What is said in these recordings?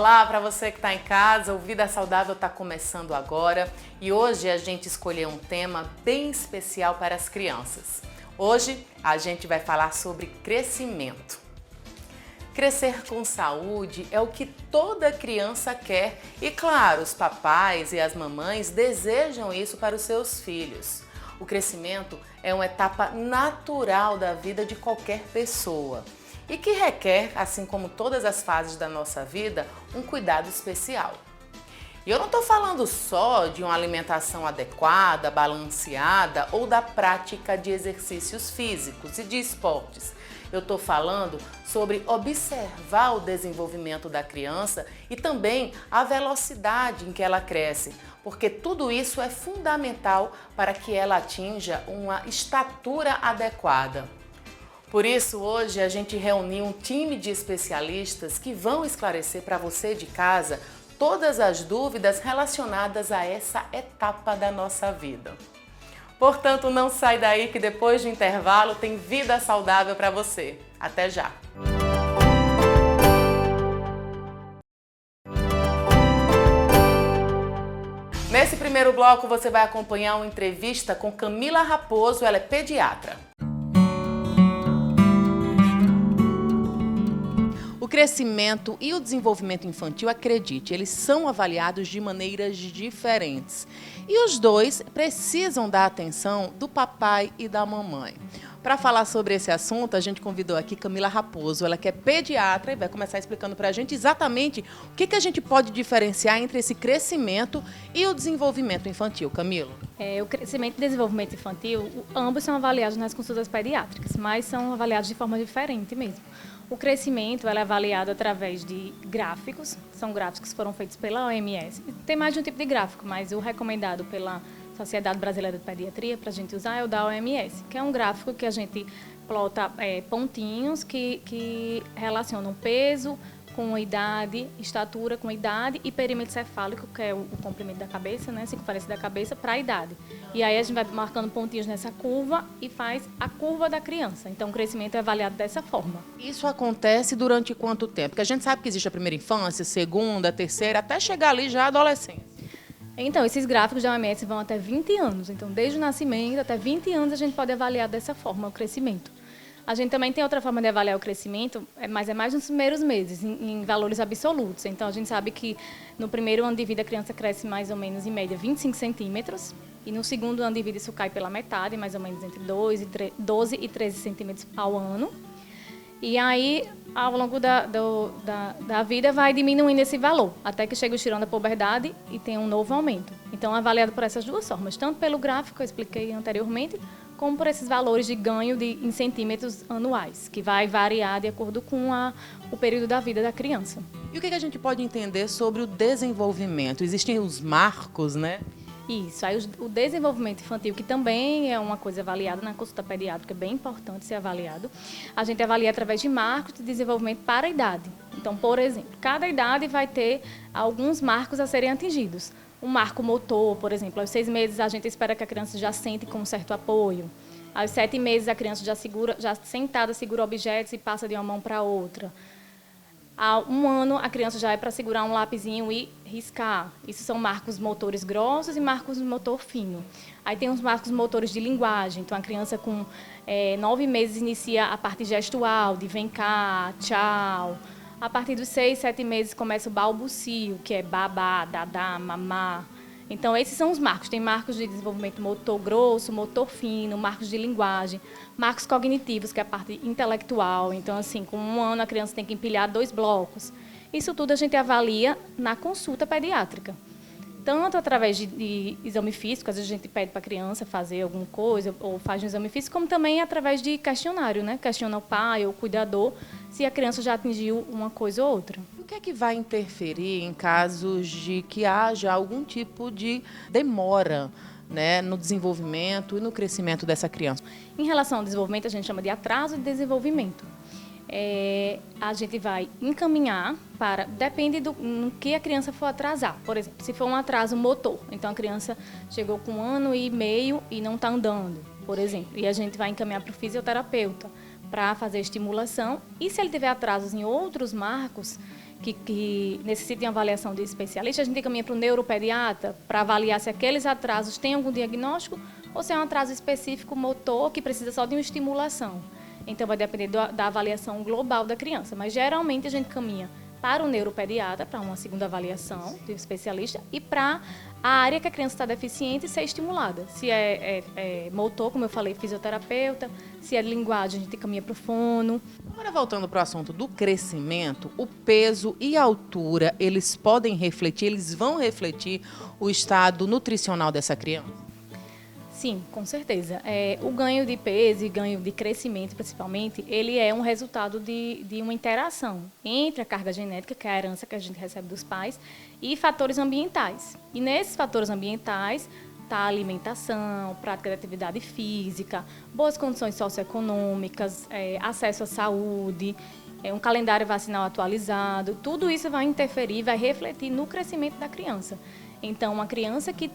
Olá para você que está em casa, o Vida Saudável está começando agora e hoje a gente escolheu um tema bem especial para as crianças. Hoje a gente vai falar sobre crescimento. Crescer com saúde é o que toda criança quer e, claro, os papais e as mamães desejam isso para os seus filhos. O crescimento é uma etapa natural da vida de qualquer pessoa e que requer, assim como todas as fases da nossa vida, um cuidado especial. E eu não estou falando só de uma alimentação adequada, balanceada ou da prática de exercícios físicos e de esportes. Eu estou falando sobre observar o desenvolvimento da criança e também a velocidade em que ela cresce, porque tudo isso é fundamental para que ela atinja uma estatura adequada. Por isso, hoje a gente reuniu um time de especialistas que vão esclarecer para você de casa todas as dúvidas relacionadas a essa etapa da nossa vida. Portanto, não sai daí que depois do intervalo tem vida saudável para você. Até já! Nesse primeiro bloco você vai acompanhar uma entrevista com Camila Raposo, ela é pediatra. O crescimento e o desenvolvimento infantil, acredite, eles são avaliados de maneiras diferentes. E os dois precisam da atenção do papai e da mamãe. Para falar sobre esse assunto, a gente convidou aqui Camila Raposo, ela que é pediatra e vai começar explicando para a gente exatamente o que a gente pode diferenciar entre esse crescimento e o desenvolvimento infantil. Camila? O crescimento e desenvolvimento infantil, ambos são avaliados nas consultas pediátricas, mas são avaliados de forma diferente mesmo. O crescimento é avaliado através de gráficos, são gráficos que foram feitos pela OMS. Tem mais de um tipo de gráfico, mas o recomendado pela Sociedade Brasileira de Pediatria para a gente usar é o da OMS, que é um gráfico que a gente plota pontinhos que relacionam peso com idade, estatura com idade e perímetro cefálico, que é o comprimento da cabeça, né, circunferência da cabeça, para a idade. E aí a gente vai marcando pontinhos nessa curva e faz a curva da criança. Então o crescimento é avaliado dessa forma. Isso acontece durante quanto tempo? Porque a gente sabe que existe a primeira infância, segunda, terceira, até chegar ali já a adolescência. Então, esses gráficos da OMS vão até 20 anos. Então, desde o nascimento até 20 anos a gente pode avaliar dessa forma o crescimento. A gente também tem outra forma de avaliar o crescimento, mas é mais nos primeiros meses, em valores absolutos. Então, a gente sabe que no primeiro ano de vida a criança cresce mais ou menos, em média, 25 centímetros. E no segundo ano de vida isso cai pela metade, mais ou menos entre 12 e 13 centímetros ao ano. E aí, ao longo da vida, vai diminuindo esse valor, até que chega o estirão da puberdade e tem um novo aumento. Então, é avaliado por essas duas formas, tanto pelo gráfico que eu expliquei anteriormente, como por esses valores de ganho em centímetros anuais, que vai variar de acordo com o período da vida da criança. E o que a gente pode entender sobre o desenvolvimento? Existem os marcos, né? Isso, aí o desenvolvimento infantil, que também é uma coisa avaliada na consulta pediátrica, é bem importante ser avaliado. A gente avalia através de marcos de desenvolvimento para a idade. Então, por exemplo, cada idade vai ter alguns marcos a serem atingidos. Um marco motor, por exemplo, aos 6 meses a gente espera que a criança já sente com um certo apoio. Aos 7 meses a criança já sentada segura objetos e passa de uma mão para outra. Há 1 ano, a criança já é para segurar um lapisinho e riscar. Isso são marcos motores grossos e marcos motor fino. Aí tem os marcos motores de linguagem. Então, a criança com 9 meses inicia a parte gestual, de vem cá, tchau. A partir dos 6, 7 meses começa o balbucio, que é babá, dadá, mamá. Então, esses são os marcos. Tem marcos de desenvolvimento motor grosso, motor fino, marcos de linguagem, marcos cognitivos, que é a parte intelectual. Então, assim, com 1 ano a criança tem que empilhar 2 blocos. Isso tudo a gente avalia na consulta pediátrica. Tanto através de exame físico, às vezes a gente pede para a criança fazer alguma coisa, ou faz um exame físico, como também através de questionário, né? Questiona o pai ou o cuidador se a criança já atingiu uma coisa ou outra. O que é que vai interferir em casos de que haja algum tipo de demora, né, no desenvolvimento e no crescimento dessa criança? Em relação ao desenvolvimento, a gente chama de atraso de desenvolvimento. A gente vai encaminhar para... Depende do que a criança for atrasar. Por exemplo, se for um atraso motor, então a criança chegou com 1 ano e meio e não está andando, por exemplo, e a gente vai encaminhar para o fisioterapeuta para fazer estimulação. E se ele tiver atrasos em outros marcos, que necessitam de uma avaliação de especialista, a gente encaminha para o neuropediatra para avaliar se aqueles atrasos têm algum diagnóstico ou se é um atraso específico motor que precisa só de uma estimulação. Então, vai depender da avaliação global da criança, mas geralmente a gente caminha para o neuropediatra, para uma segunda avaliação de especialista, e para a área que a criança está deficiente ser estimulada. Se é motor, como eu falei, fisioterapeuta, se é de linguagem, a gente caminha para o fono. Agora, voltando para o assunto do crescimento, o peso e a altura, eles podem refletir, eles vão refletir o estado nutricional dessa criança? Sim, com certeza. O ganho de peso e ganho de crescimento, principalmente, ele é um resultado de uma interação entre a carga genética, que é a herança que a gente recebe dos pais, e fatores ambientais. E nesses fatores ambientais está a alimentação, prática de atividade física, boas condições socioeconômicas, acesso à saúde, um calendário vacinal atualizado. Tudo isso vai interferir, vai refletir no crescimento da criança. Então, uma criança que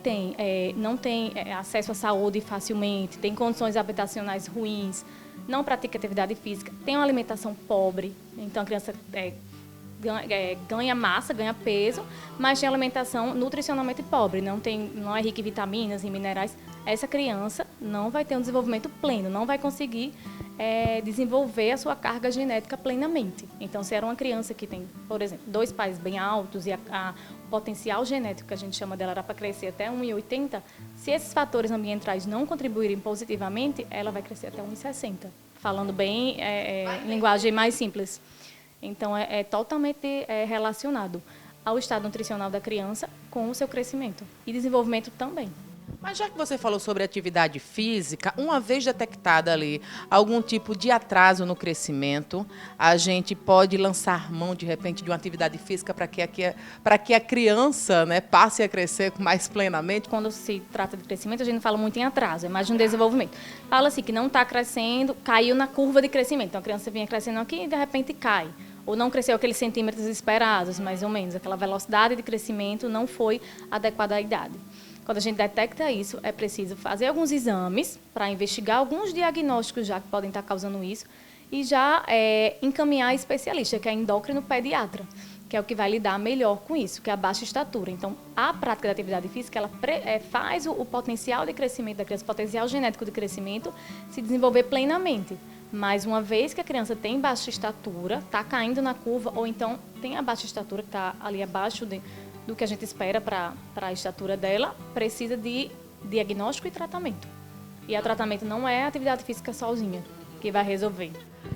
não tem acesso à saúde facilmente, tem condições habitacionais ruins, não pratica atividade física, tem uma alimentação pobre, então a criança ganha massa, ganha peso, mas tem alimentação nutricionalmente pobre, não é rica em vitaminas e minerais. Essa criança não vai ter um desenvolvimento pleno, não vai conseguir desenvolver a sua carga genética plenamente. Então, se era uma criança que tem, por exemplo, 2 pais bem altos e o potencial genético que a gente chama dela era para crescer até 1,80, se esses fatores ambientais não contribuírem positivamente, ela vai crescer até 1,60, falando bem em linguagem mais simples. Então, é totalmente relacionado ao estado nutricional da criança com o seu crescimento e desenvolvimento também. Mas já que você falou sobre atividade física, uma vez detectada ali algum tipo de atraso no crescimento, a gente pode lançar mão, de repente, de uma atividade física para que a criança, né, passe a crescer mais plenamente? Quando se trata de crescimento, a gente não fala muito em atraso, é mais de um desenvolvimento. Fala assim que não está crescendo, caiu na curva de crescimento. Então, a criança vinha crescendo aqui e, de repente, cai. Ou não cresceu aqueles centímetros esperados, mais ou menos. Aquela velocidade de crescimento não foi adequada à idade. Quando a gente detecta isso, é preciso fazer alguns exames para investigar alguns diagnósticos já que podem estar causando isso e já encaminhar a especialista, que é endócrino pediatra, que é o que vai lidar melhor com isso, que é a baixa estatura. Então, a prática da atividade física, ela faz o potencial de crescimento da criança, o potencial genético de crescimento se desenvolver plenamente. Mas uma vez que a criança tem baixa estatura, está caindo na curva, ou então tem a baixa estatura que está ali abaixo do que a gente espera para a estatura dela, precisa de diagnóstico e tratamento. E o tratamento não é a atividade física sozinha que vai resolver.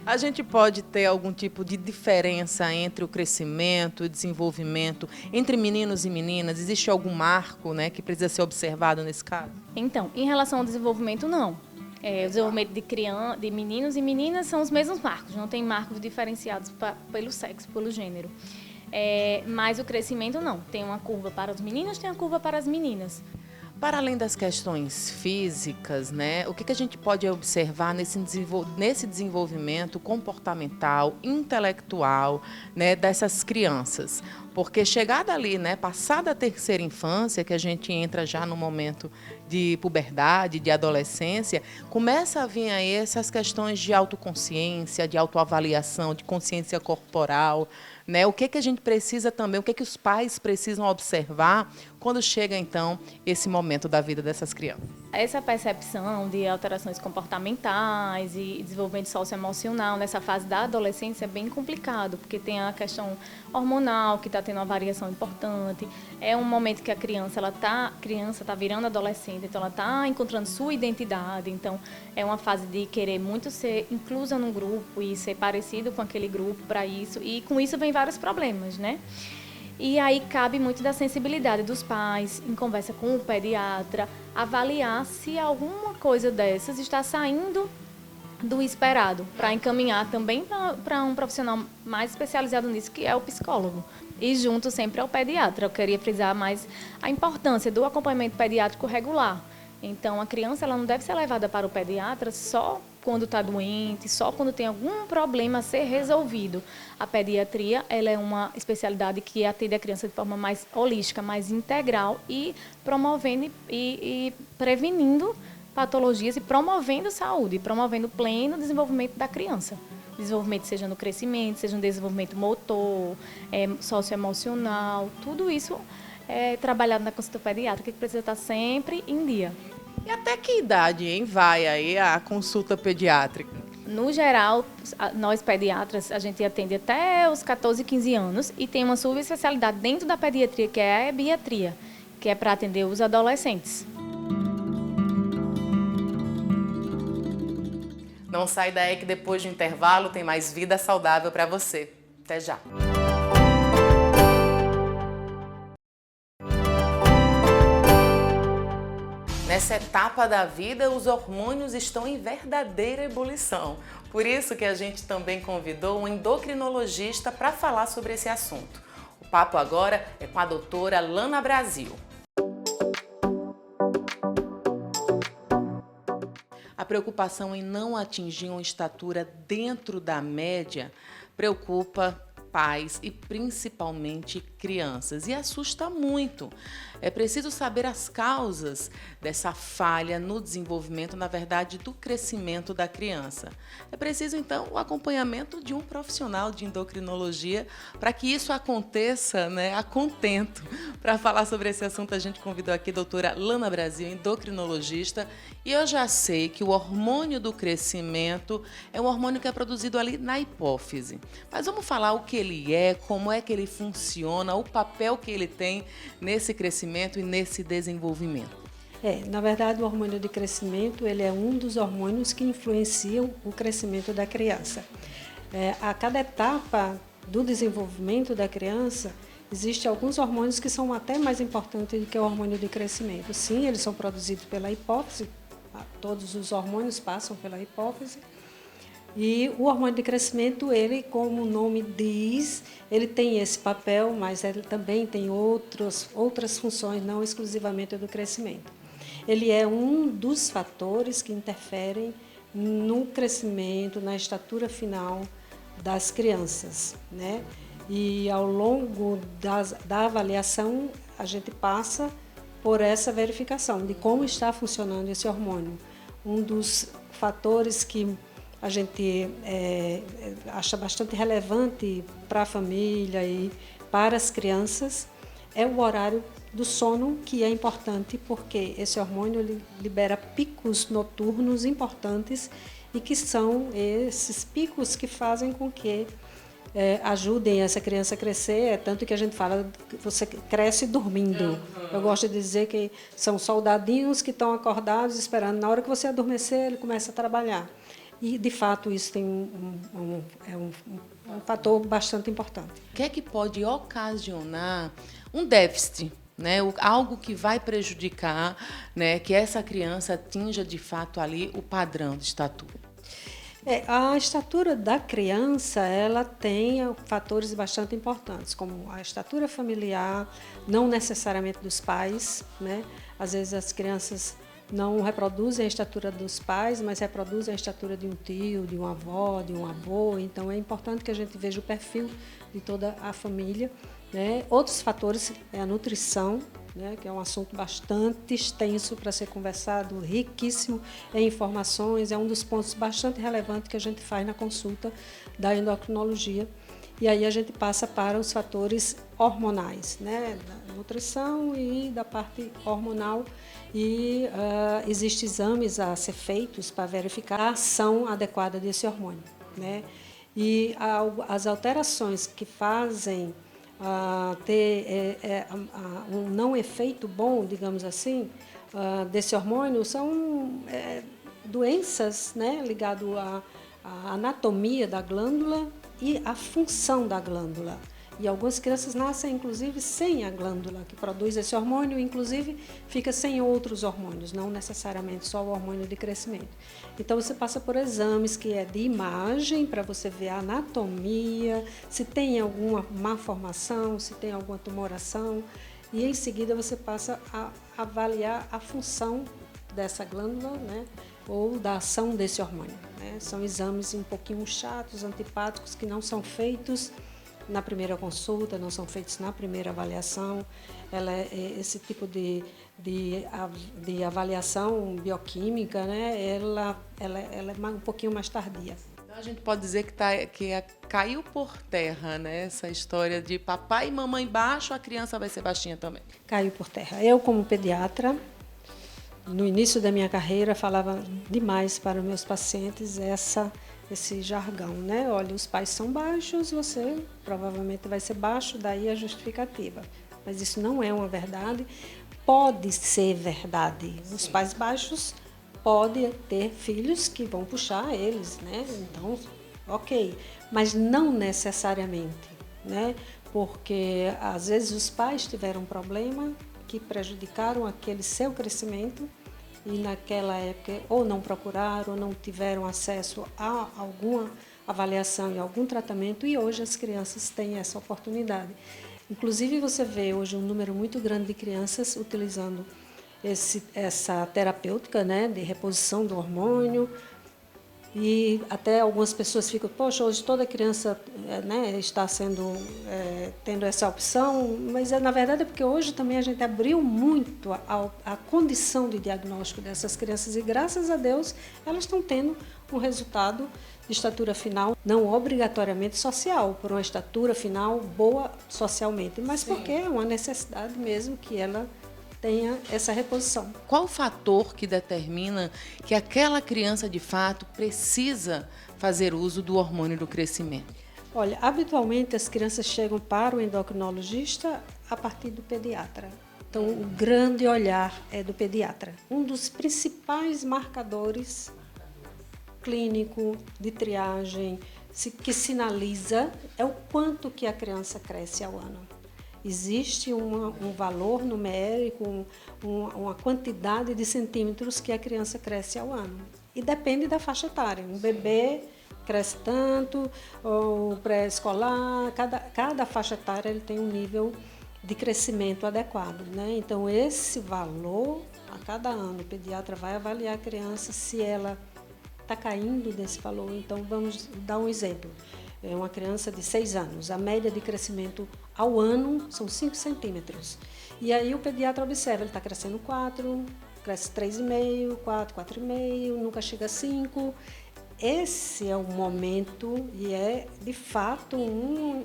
A gente pode ter algum tipo de diferença entre o crescimento e desenvolvimento entre meninos e meninas? Existe algum marco, né, que precisa ser observado nesse caso? Então, em relação ao desenvolvimento, não. O desenvolvimento de meninos e meninas são os mesmos marcos, não tem marcos diferenciados pelo sexo, pelo gênero. Mas o crescimento não. Tem uma curva para os meninos, tem uma curva para as meninas. Para além das questões físicas, né, o que a gente pode observar nesse desenvolvimento comportamental, intelectual, né, dessas crianças? Porque chegada ali, né, passada a terceira infância, que a gente entra já no momento de puberdade, de adolescência, começa a vir aí essas questões de autoconsciência, de autoavaliação, de consciência corporal, né? O que a gente precisa também, o que os pais precisam observar quando chega, então, esse momento da vida dessas crianças? Essa percepção de alterações comportamentais e desenvolvimento socioemocional nessa fase da adolescência é bem complicado, porque tem a questão hormonal, que está tendo uma variação importante. É um momento que a criança está virando adolescente, então ela está encontrando sua identidade. Então, é uma fase de querer muito ser inclusa num grupo e ser parecido com aquele grupo para isso. E com isso vem vários problemas, né? E aí cabe muito da sensibilidade dos pais, em conversa com o pediatra, avaliar se alguma coisa dessas está saindo do esperado, para encaminhar também para um profissional mais especializado nisso, que é o psicólogo. E junto sempre ao pediatra. Eu queria frisar mais a importância do acompanhamento pediátrico regular. Então, a criança ela não deve ser levada para o pediatra só quando está doente, só quando tem algum problema a ser resolvido. A pediatria ela é uma especialidade que atende a criança de forma mais holística, mais integral e promovendo e prevenindo patologias e promovendo saúde, promovendo o pleno desenvolvimento da criança. desenvolvimento seja no crescimento, seja no desenvolvimento motor, socioemocional, tudo isso é trabalhado na consulta pediátrica, que precisa estar sempre em dia. E até que idade, hein, vai aí a consulta pediátrica? No geral, nós pediatras, a gente atende até os 14, 15 anos e tem uma subespecialidade dentro da pediatria, que é a ebiatria, que é para atender os adolescentes. Não sai daí que depois do intervalo tem mais vida saudável para você. Até já! Nessa etapa da vida, os hormônios estão em verdadeira ebulição. Por isso que a gente também convidou um endocrinologista para falar sobre esse assunto. O papo agora é com a doutora Lana Brasil. A preocupação em não atingir uma estatura dentro da média preocupa pais e principalmente crianças e assusta muito. É preciso saber as causas dessa falha no desenvolvimento, na verdade, do crescimento da criança. É preciso, então, o acompanhamento de um profissional de endocrinologia para que isso aconteça, né, a contento. Para falar sobre esse assunto, a gente convidou aqui a doutora Lana Brasil, endocrinologista, e eu já sei que o hormônio do crescimento é um hormônio que é produzido ali na hipófise. Mas vamos falar o que ele é, como é que ele funciona, o papel que ele tem nesse crescimento e nesse desenvolvimento. Na verdade, o hormônio de crescimento ele é um dos hormônios que influenciam o crescimento da criança. A cada etapa do desenvolvimento da criança, existem alguns hormônios que são até mais importantes do que o hormônio de crescimento. Sim, eles são produzidos pela hipófise, todos os hormônios passam pela hipófise. E o hormônio de crescimento, ele, como o nome diz, ele tem esse papel, mas ele também tem outras funções, não exclusivamente do crescimento. Ele é um dos fatores que interferem no crescimento, na estatura final das crianças, né? E ao longo da avaliação, a gente passa por essa verificação de como está funcionando esse hormônio. Um dos fatores que a gente acha bastante relevante para a família e para as crianças é o horário do sono, que é importante porque esse hormônio ele libera picos noturnos importantes e que são esses picos que fazem com que ajudem essa criança a crescer, tanto que a gente fala que você cresce dormindo. Eu gosto de dizer que são soldadinhos que estão acordados esperando, na hora que você adormecer, ele começa a trabalhar. E, de fato, isso tem um fator bastante importante. O que é que pode ocasionar um déficit, né? Algo que vai prejudicar, né, que essa criança atinja, de fato, ali o padrão de estatura? A estatura da criança, ela tem fatores bastante importantes, como a estatura familiar, não necessariamente dos pais, né? Às vezes as crianças não reproduzem a estatura dos pais, mas reproduzem a estatura de um tio, de uma avó, de um avô. Então, é importante que a gente veja o perfil de toda a família, né? Outros fatores é a nutrição, né? Que é um assunto bastante extenso para ser conversado, riquíssimo em informações, é um dos pontos bastante relevantes que a gente faz na consulta da endocrinologia. E aí a gente passa para os fatores hormonais, né? Da nutrição e da parte hormonal. E existem exames a ser feitos para verificar a ação adequada desse hormônio, né? E as alterações que fazem ter um não efeito bom, digamos assim, desse hormônio são doenças, né, ligadas à anatomia da glândula e à função da glândula. E algumas crianças nascem, inclusive, sem a glândula que produz esse hormônio, inclusive fica sem outros hormônios, não necessariamente só o hormônio de crescimento. Então, você passa por exames que é de imagem, para você ver a anatomia, se tem alguma malformação, se tem alguma tumoração, e em seguida você passa a avaliar a função dessa glândula, né, ou da ação desse hormônio, né? São exames um pouquinho chatos, antipáticos, que não são feitos na primeira consulta, não são feitos na primeira avaliação. Esse tipo de avaliação bioquímica, né, ela é um pouquinho mais tardia. Então A gente pode dizer caiu por terra, né? Essa história de papai e mamãe baixo, a criança vai ser baixinha também. Caiu por terra. Eu, como pediatra, no início da minha carreira, falava demais para os meus pacientes esse jargão, né? Olha, os pais são baixos, você provavelmente vai ser baixo, daí a justificativa. Mas isso não é uma verdade. Pode ser verdade. Os pais baixos podem ter filhos que vão puxar eles, né? Então, ok. Mas não necessariamente, né? Porque às vezes os pais tiveram um problema que prejudicaram aquele seu crescimento e naquela época ou não procuraram, ou não tiveram acesso a alguma avaliação e algum tratamento, e hoje as crianças têm essa oportunidade. Inclusive, você vê hoje um número muito grande de crianças utilizando essa terapêutica, né, de reposição do hormônio, e até algumas pessoas ficam, poxa, hoje toda criança, né, está tendo essa opção, mas na verdade é porque hoje também a gente abriu muito a condição de diagnóstico dessas crianças e graças a Deus elas estão tendo um resultado de estatura final, não obrigatoriamente social, por uma estatura final boa socialmente, mas sim, porque é uma necessidade mesmo que ela tenha essa reposição. Qual o fator que determina que aquela criança, de fato, precisa fazer uso do hormônio do crescimento? Olha, habitualmente as crianças chegam para o endocrinologista a partir do pediatra. Então, o grande olhar é do pediatra. Um dos principais marcadores clínico de triagem que sinaliza é o quanto que a criança cresce ao ano. Existe um valor numérico, uma quantidade de centímetros que a criança cresce ao ano. E depende da faixa etária. Um bebê cresce tanto, ou pré-escolar, cada faixa etária ele tem um nível de crescimento adequado, né? Então, esse valor, a cada ano, o pediatra vai avaliar a criança se ela está caindo desse valor. Então, vamos dar um exemplo. É uma criança de 6 anos, a média de crescimento ao ano são 5 centímetros. E aí o pediatra observa, ele está crescendo 4, cresce 3,5, 4, 4,5, nunca chega a 5. Esse é o momento e é, de fato, um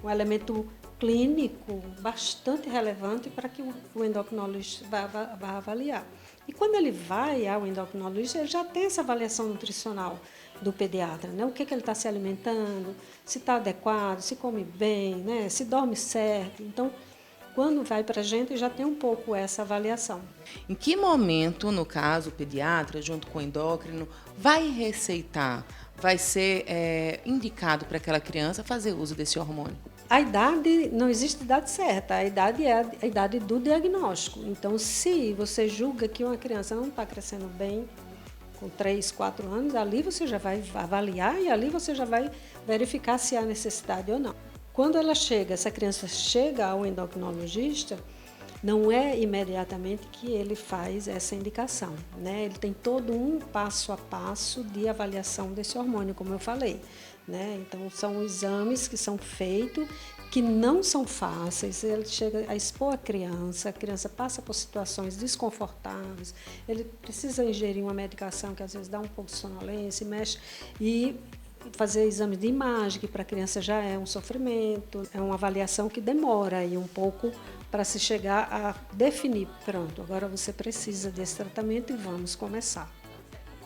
elemento clínico bastante relevante para que o endocrinologista vá avaliar. E quando ele vai ao endocrinologista, ele já tem essa avaliação nutricional do pediatra, né? O que ele está se alimentando, se está adequado, se come bem, né? Se dorme certo. Então, quando vai para a gente, já tem um pouco essa avaliação. Em que momento, no caso, o pediatra, junto com o endócrino, vai receitar, vai ser indicado para aquela criança fazer uso desse hormônio? A idade, não existe idade certa, a idade é a idade do diagnóstico. Então, se você julga que uma criança não está crescendo bem, com 3, 4 anos, ali você já vai avaliar e ali você já vai verificar se há necessidade ou não. Quando essa criança chega ao endocrinologista, não é imediatamente que ele faz essa indicação, né? Ele tem todo um passo a passo de avaliação desse hormônio, como eu falei, né? Então, são exames que são feitos, que não são fáceis. Ele chega a expor a criança passa por situações desconfortáveis, ele precisa ingerir uma medicação que às vezes dá um pouco de sonolência, mexe, e fazer exames de imagem, que para a criança já é um sofrimento, é uma avaliação que demora aí um pouco para se chegar a definir, pronto, agora você precisa desse tratamento e vamos começar.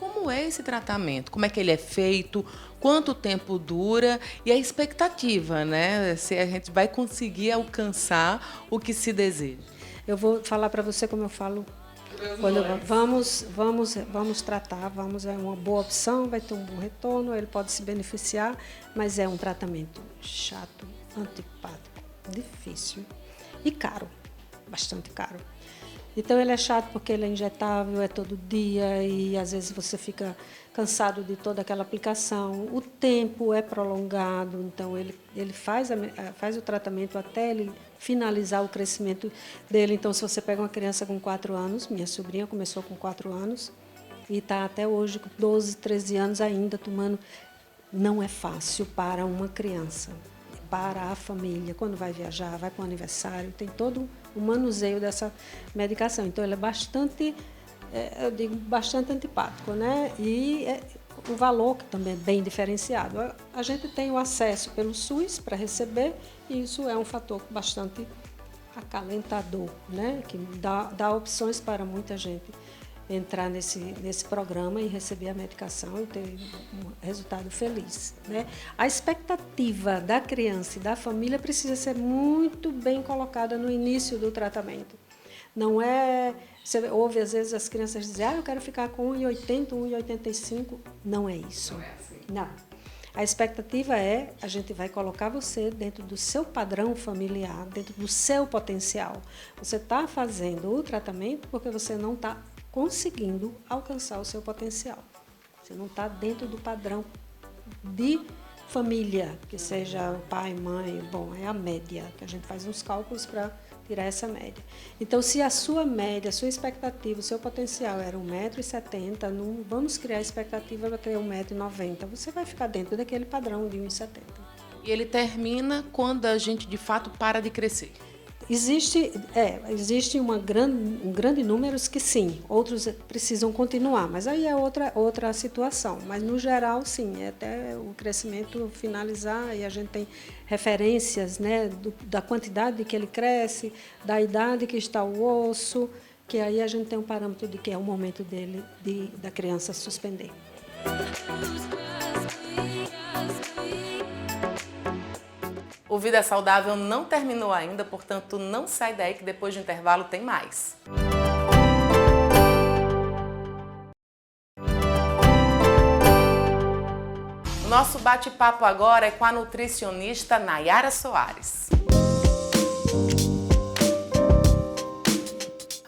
Como é esse tratamento? Como é que ele é feito? Quanto tempo dura? E a expectativa, né? Se a gente vai conseguir alcançar o que se deseja. Eu vou falar para você como eu falo. Vamos tratar, é uma boa opção, vai ter um bom retorno, ele pode se beneficiar, mas é um tratamento chato, antipático, difícil e caro, bastante caro. Então, ele é chato porque ele é injetável, é todo dia e às vezes você fica cansado de toda aquela aplicação. O tempo é prolongado, então ele faz o tratamento até ele finalizar o crescimento dele. Então, se você pega uma criança com 4 anos, minha sobrinha começou com 4 anos e está até hoje com 12, 13 anos ainda tomando, não é fácil para uma criança. Para a família, quando vai viajar, vai para um aniversário, tem todo o manuseio dessa medicação. Então, ele é bastante, bastante antipático, né? E o valor que também é bem diferenciado. A gente tem o acesso pelo SUS para receber, e isso é um fator bastante acalentador, né? Que dá opções para muita gente entrar nesse programa e receber a medicação e ter um resultado feliz, né? A expectativa da criança e da família precisa ser muito bem colocada no início do tratamento. Não é... Você ouve às vezes as crianças dizem, eu quero ficar com 1,80, 1,85. Não é isso. Não é assim. Não. A expectativa é, a gente vai colocar você dentro do seu padrão familiar, dentro do seu potencial. Você está fazendo o tratamento porque você não está conseguindo alcançar o seu potencial. Você não está dentro do padrão de família, que seja pai, mãe, bom, é a média, que a gente faz uns cálculos para tirar essa média. Então, se a sua média, a sua expectativa, o seu potencial era 1,70 m, não vamos criar a expectativa para ter 1,90 m. Você vai ficar dentro daquele padrão de 1,70 m. E ele termina quando a gente, de fato, para de crescer. Existe um grande número que sim, outros precisam continuar, mas aí é outra situação. Mas, no geral, sim, é até o crescimento finalizar e a gente tem referências, né, da quantidade que ele cresce, da idade que está o osso, que aí a gente tem um parâmetro de que é o momento da criança suspender. O Vida Saudável não terminou ainda, portanto, não sai daí que depois do intervalo tem mais. O nosso bate-papo agora é com a nutricionista Nayara Soares.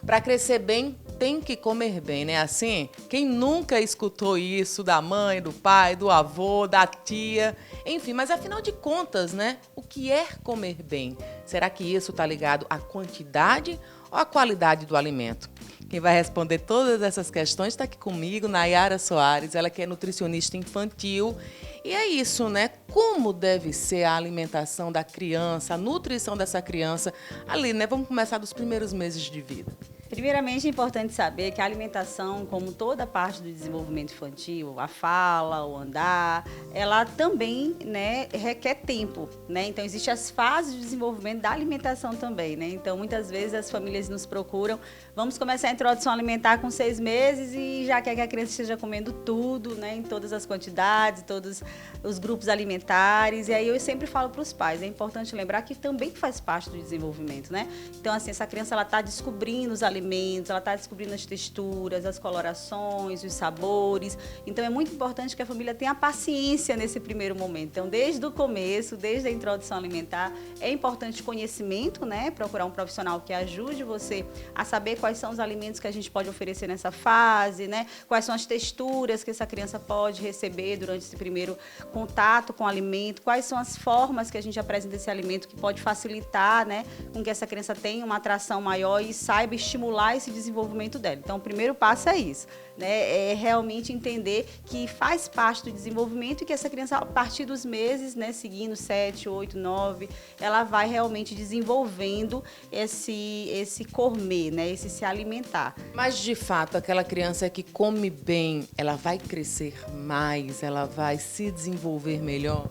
Para crescer bem, tem que comer bem, né? Assim, quem nunca escutou isso da mãe, do pai, do avô, da tia, enfim, mas afinal de contas, né? O que é comer bem? Será que isso está ligado à quantidade ou à qualidade do alimento? Quem vai responder todas essas questões está aqui comigo, Nayara Soares, ela que é nutricionista infantil. E é isso, né? Como deve ser a alimentação da criança, a nutrição dessa criança ali, né? Vamos começar dos primeiros meses de vida. Primeiramente, é importante saber que a alimentação, como toda parte do desenvolvimento infantil, a fala, o andar, ela também, né, requer tempo, né? Então, existem as fases de desenvolvimento da alimentação também, né? Então, muitas vezes as famílias nos procuram, vamos começar a introdução alimentar com 6 meses e já quer que a criança esteja comendo tudo, né? Em todas as quantidades, todos os grupos alimentares. E aí eu sempre falo para os pais, é importante lembrar que também faz parte do desenvolvimento, né? Então, assim, essa criança, ela está descobrindo os alimentos, ela está descobrindo as texturas, as colorações, os sabores. Então, é muito importante que a família tenha paciência nesse primeiro momento. Então, desde o começo, desde a introdução alimentar, é importante conhecimento, né? Procurar um profissional que ajude você a saber quais são os alimentos que a gente pode oferecer nessa fase, né? Quais são as texturas que essa criança pode receber durante esse primeiro contato com o alimento, quais são as formas que a gente apresenta esse alimento que pode facilitar, né? Com que essa criança tenha uma atração maior e saiba estimular esse desenvolvimento dela. Então, o primeiro passo é isso, né? É realmente entender que faz parte do desenvolvimento e que essa criança, a partir dos meses, né, seguindo 7, 8, 9, ela vai realmente desenvolvendo esse comer, né, esse se alimentar. Mas, de fato, aquela criança que come bem, ela vai crescer mais, ela vai se desenvolver melhor?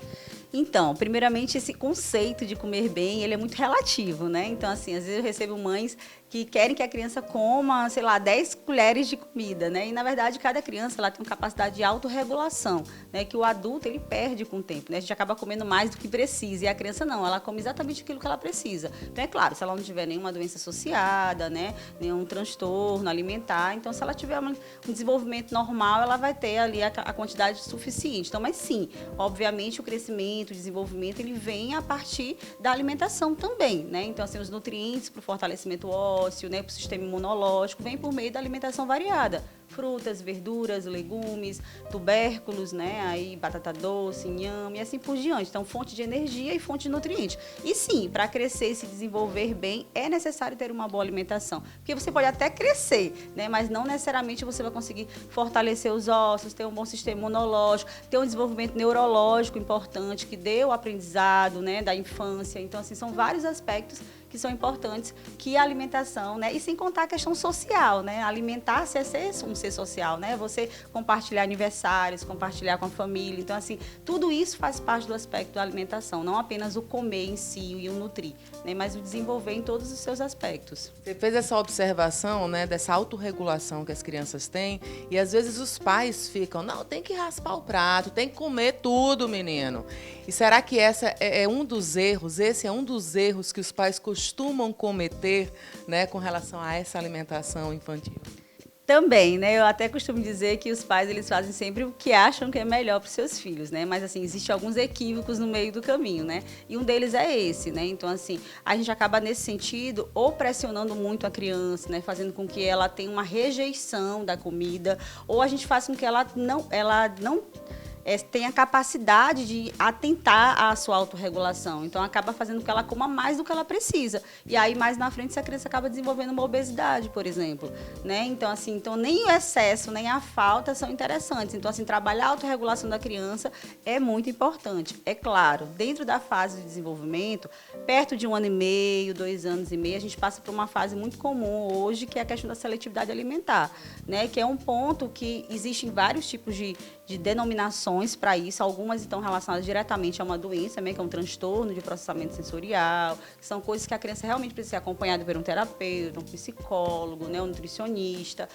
Então, primeiramente, esse conceito de comer bem, ele é muito relativo, né? Então, assim, às vezes eu recebo mães que querem que a criança coma, sei lá, 10 colheres de comida, né? E, na verdade, cada criança, ela tem uma capacidade de autorregulação, né? Que o adulto, ele perde com o tempo, né? A gente acaba comendo mais do que precisa. E a criança não, ela come exatamente aquilo que ela precisa. Então, é claro, se ela não tiver nenhuma doença associada, né? Nenhum transtorno alimentar. Então, se ela tiver um desenvolvimento normal, ela vai ter ali a quantidade suficiente. Então, mas sim, obviamente, o crescimento, o desenvolvimento, ele vem a partir da alimentação também, né? Então, assim, os nutrientes para o fortalecimento ósseo, né, para o sistema imunológico, vem por meio da alimentação variada. Frutas, verduras, legumes, tubérculos, né? Aí batata doce, inhame e assim por diante. Então, fonte de energia e fonte de nutrientes. E sim, para crescer e se desenvolver bem, é necessário ter uma boa alimentação. Porque você pode até crescer, né? Mas não necessariamente você vai conseguir fortalecer os ossos, ter um bom sistema imunológico, ter um desenvolvimento neurológico importante, que dê o aprendizado, né, da infância. Então, assim, são vários aspectos que são importantes, que a alimentação, né? E sem contar a questão social, né? Alimentar-se é ser um ser social, né? Você compartilhar aniversários, compartilhar com a família. Então, assim, tudo isso faz parte do aspecto da alimentação, não apenas o comer em si e o nutrir, né? Mas o desenvolver em todos os seus aspectos. Você fez essa observação, né, dessa autorregulação que as crianças têm, e às vezes os pais ficam, não, tem que raspar o prato, tem que comer tudo, menino. E será que esse é um dos erros que os pais costumam cometer, né, com relação a essa alimentação infantil? Também, né? Eu até costumo dizer que os pais, eles fazem sempre o que acham que é melhor para os seus filhos, né? Mas, assim, existem alguns equívocos no meio do caminho, né? E um deles é esse, né? Então, assim, a gente acaba, nesse sentido, ou pressionando muito a criança, né? Fazendo com que ela tenha uma rejeição da comida, ou a gente faz com que ela não tem a capacidade de atentar à sua autorregulação. Então, acaba fazendo com que ela coma mais do que ela precisa. E aí, mais na frente, essa criança acaba desenvolvendo uma obesidade, por exemplo. Né? Então, assim, nem o excesso, nem a falta são interessantes. Então, assim, trabalhar a autorregulação da criança é muito importante. É claro, dentro da fase de desenvolvimento, perto de 1 ano e meio, 2 anos e meio, a gente passa por uma fase muito comum hoje, que é a questão da seletividade alimentar, né? Que é um ponto que existem vários tipos de denominações para isso, algumas estão relacionadas diretamente a uma doença, né, que é um transtorno de processamento sensorial, que são coisas que a criança realmente precisa ser acompanhada por um terapeuta, um psicólogo, né, um nutricionista.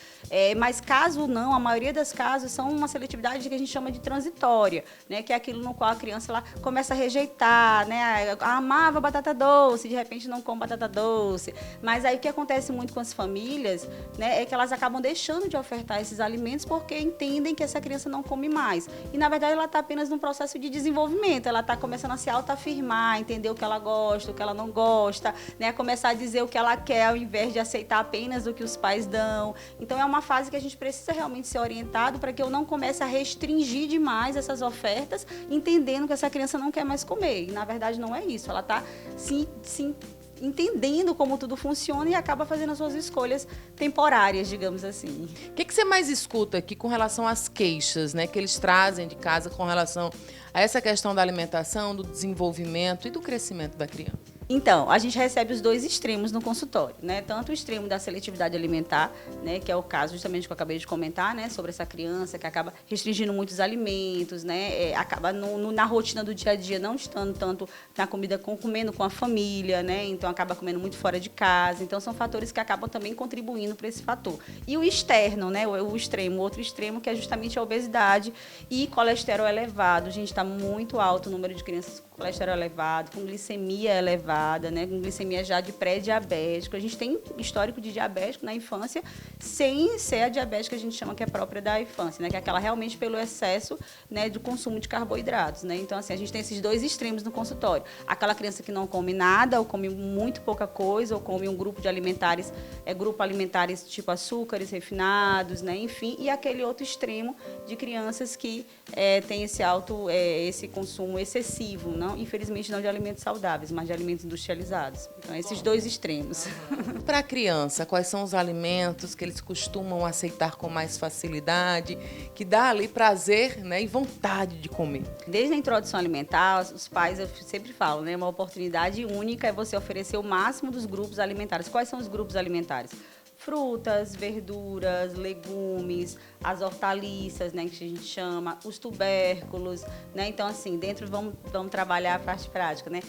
Mas caso não, a maioria das casos são uma seletividade que a gente chama de transitória, né, que é aquilo no qual a criança ela começa a rejeitar, né, amava batata doce, de repente não come batata doce. Mas aí o que acontece muito com as famílias, né, é que elas acabam deixando de ofertar esses alimentos porque entendem que essa criança não come mais. E, na verdade, ela está apenas num processo de desenvolvimento. Ela está começando a se autoafirmar, entender o que ela gosta, o que ela não gosta, né? Começar a dizer o que ela quer, ao invés de aceitar apenas o que os pais dão. Então, é uma fase que a gente precisa realmente ser orientado para que eu não comece a restringir demais essas ofertas, entendendo que essa criança não quer mais comer. E, na verdade, não é isso. Ela está se entendendo como tudo funciona e acaba fazendo as suas escolhas temporárias, digamos assim. O que você mais escuta aqui com relação às queixas, né, que eles trazem de casa com relação a essa questão da alimentação, do desenvolvimento e do crescimento da criança? Então, a gente recebe os dois extremos no consultório, né? Tanto o extremo da seletividade alimentar, né? Que é o caso justamente que eu acabei de comentar, né? Sobre essa criança que acaba restringindo muitos alimentos, né? Acaba na rotina do dia a dia não estando tanto na comida, comendo com a família, né? Então, acaba comendo muito fora de casa. Então, são fatores que acabam também contribuindo para esse fator. E o externo, né? O extremo, outro extremo, que é justamente a obesidade e colesterol elevado. Gente, está muito alto o número de crianças com colesterol elevado, com glicemia elevada, né, com glicemia já de pré-diabético. A gente tem histórico de diabético na infância, sem ser a diabetes que a gente chama que é própria da infância, né, que é aquela realmente pelo excesso, né, do consumo de carboidratos, né. Então, assim, a gente tem esses dois extremos no consultório. Aquela criança que não come nada, ou come muito pouca coisa, ou come um grupo de alimentares, grupo alimentares tipo açúcares refinados, né, enfim, e aquele outro extremo de crianças que tem esse consumo excessivo, não, infelizmente não de alimentos saudáveis, mas de alimentos industrializados. Então, esses dois extremos. Para a criança, quais são os alimentos que eles costumam aceitar com mais facilidade, que dá ali prazer, né, e vontade de comer? Desde a introdução alimentar, os pais, eu sempre falo, né, uma oportunidade única é você oferecer o máximo dos grupos alimentares. Quais são os grupos alimentares? Frutas, verduras, legumes, as hortaliças, né, que a gente chama, os tubérculos, né? Então, assim, dentro vamos trabalhar a parte prática, né?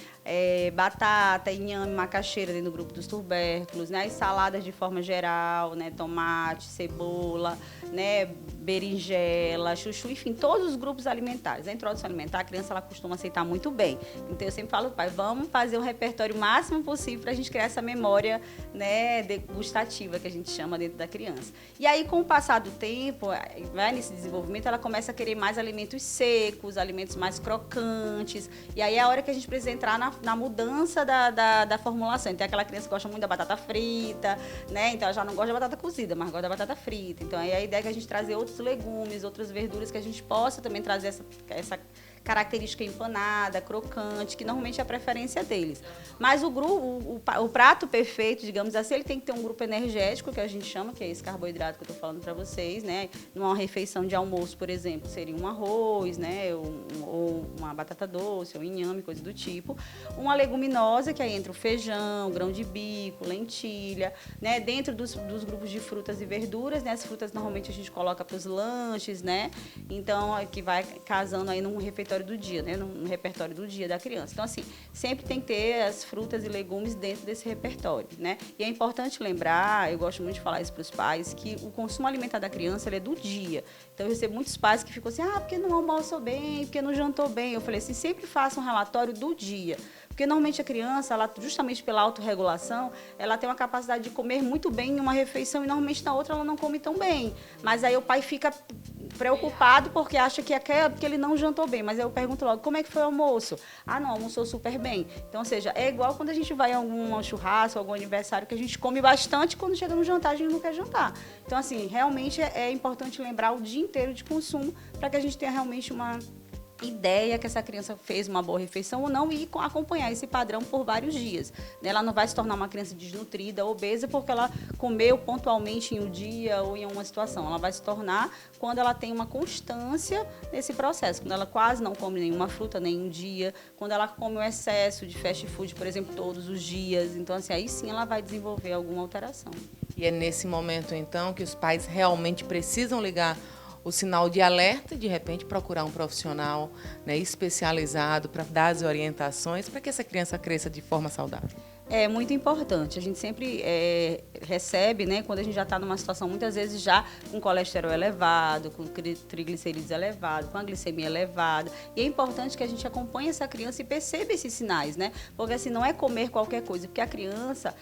Batata, inhame, macaxeira dentro do grupo dos tubérculos, né? As saladas de forma geral, né? Tomate, cebola, né? Berinjela, chuchu, enfim, todos os grupos alimentares. A introdução alimentar, a criança ela costuma aceitar muito bem. Então, eu sempre falo, pai, vamos fazer um repertório máximo possível para a gente criar essa memória, né, degustativa que a gente chama dentro da criança. E aí, com o passar do tempo, vai nesse desenvolvimento, ela começa a querer mais alimentos secos, alimentos mais crocantes. E aí é a hora que a gente precisa entrar na mudança da formulação. Então, aquela criança que gosta muito da batata frita, né? Então, ela já não gosta da batata cozida, mas gosta da batata frita. Então, aí a ideia é que a gente trazer outros legumes, outras verduras, que a gente possa também trazer essa característica empanada, crocante, que normalmente é a preferência deles. Mas o prato perfeito, digamos assim, ele tem que ter um grupo energético, que a gente chama, que é esse carboidrato que eu estou falando para vocês, né? Numa refeição de almoço, por exemplo, seria um arroz, né? Ou uma batata doce, ou inhame, coisa do tipo. Uma leguminosa, que aí entra o feijão, grão de bico, lentilha, né? Dentro dos grupos de frutas e verduras, né? As frutas normalmente a gente coloca para os lanches, né? Então, que vai casando aí num refeitório do dia, né? No repertório do dia da criança. Então, assim, sempre tem que ter as frutas e legumes dentro desse repertório, né? E é importante lembrar, eu gosto muito de falar isso para os pais, que o consumo alimentar da criança ele é do dia. Então, eu recebo muitos pais que ficam assim, porque não almoçou bem, porque não jantou bem. Eu falei assim, sempre faça um relatório do dia. Porque normalmente a criança, ela, justamente pela autorregulação, ela tem uma capacidade de comer muito bem em uma refeição e normalmente na outra ela não come tão bem. Mas aí o pai fica preocupado porque acha que porque ele não jantou bem. Mas aí eu pergunto logo, como é que foi o almoço? Não, almoçou super bem. Então, ou seja, é igual quando a gente vai a algum churrasco, algum aniversário, que a gente come bastante, quando chega no jantar a gente não quer jantar. Então, assim, realmente é importante lembrar o dia inteiro de consumo para que a gente tenha realmente uma ideia que essa criança fez uma boa refeição ou não e acompanhar esse padrão por vários dias. Ela não vai se tornar uma criança desnutrida, obesa, porque ela comeu pontualmente em um dia ou em uma situação. Ela vai se tornar quando ela tem uma constância nesse processo, quando ela quase não come nenhuma fruta nenhum dia, quando ela come um excesso de fast food, por exemplo, todos os dias. Então, assim, aí sim ela vai desenvolver alguma alteração. E é nesse momento, então, que os pais realmente precisam ligar o sinal de alerta e, de repente, procurar um profissional, né, especializado para dar as orientações para que essa criança cresça de forma saudável. É muito importante. A gente sempre recebe, né, quando a gente já está numa situação, muitas vezes já com colesterol elevado, com triglicerídeos elevados, com a glicemia elevada. E é importante que a gente acompanhe essa criança e perceba esses sinais, né? Porque assim, não é comer qualquer coisa, porque a criança,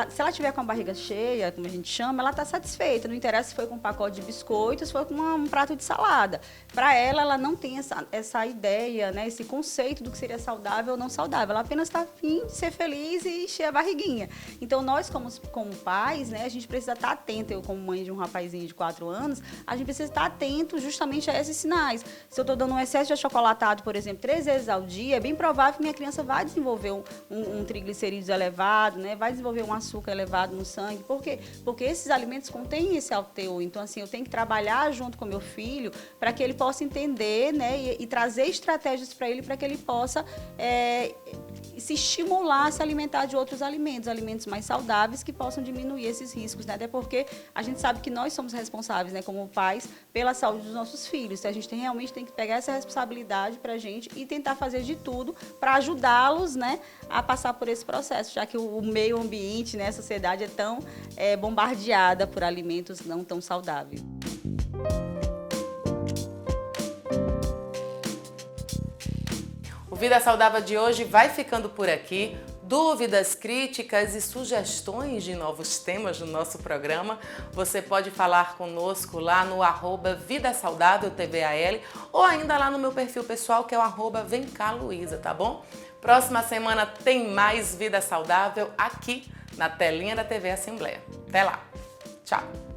se ela tiver com a barriga cheia, como a gente chama, ela está satisfeita. Não interessa se foi com um pacote de biscoitos, se foi com um prato de salada. Para ela não tem essa ideia, né, esse conceito do que seria saudável ou não saudável. Ela apenas está afim de ser feliz e encher a barriguinha. Então, nós, como pais, né, a gente precisa estar atento. Eu, como mãe de um rapazinho de 4 anos, a gente precisa estar atento justamente a esses sinais. Se eu estou dando um excesso de achocolatado, por exemplo, 3 vezes ao dia, é bem provável que minha criança vai desenvolver um triglicerídeos elevado, né, vai desenvolver um açúcar elevado no sangue. Por quê? Porque esses alimentos contêm esse alto teor. Então, assim, eu tenho que trabalhar junto com meu filho para que ele possa entender, né, e trazer estratégias para ele, para que ele possa se estimular a se alimentar de outros alimentos mais saudáveis que possam diminuir esses riscos, né? Até porque a gente sabe que nós somos responsáveis, né, como pais, pela saúde dos nossos filhos. Então, a gente realmente tem que pegar essa responsabilidade para a gente e tentar fazer de tudo para ajudá-los, né, a passar por esse processo, já que o meio ambiente, né, a sociedade é tão bombardeada por alimentos não tão saudáveis. O Vida Saudável de hoje vai ficando por aqui. Dúvidas, críticas e sugestões de novos temas no nosso programa, você pode falar conosco lá no @VidaSaudávelTVAL ou ainda lá no meu perfil pessoal, que é o @VemCaLuísa, tá bom? Próxima semana tem mais Vida Saudável aqui na telinha da TV Assembleia. Até lá. Tchau.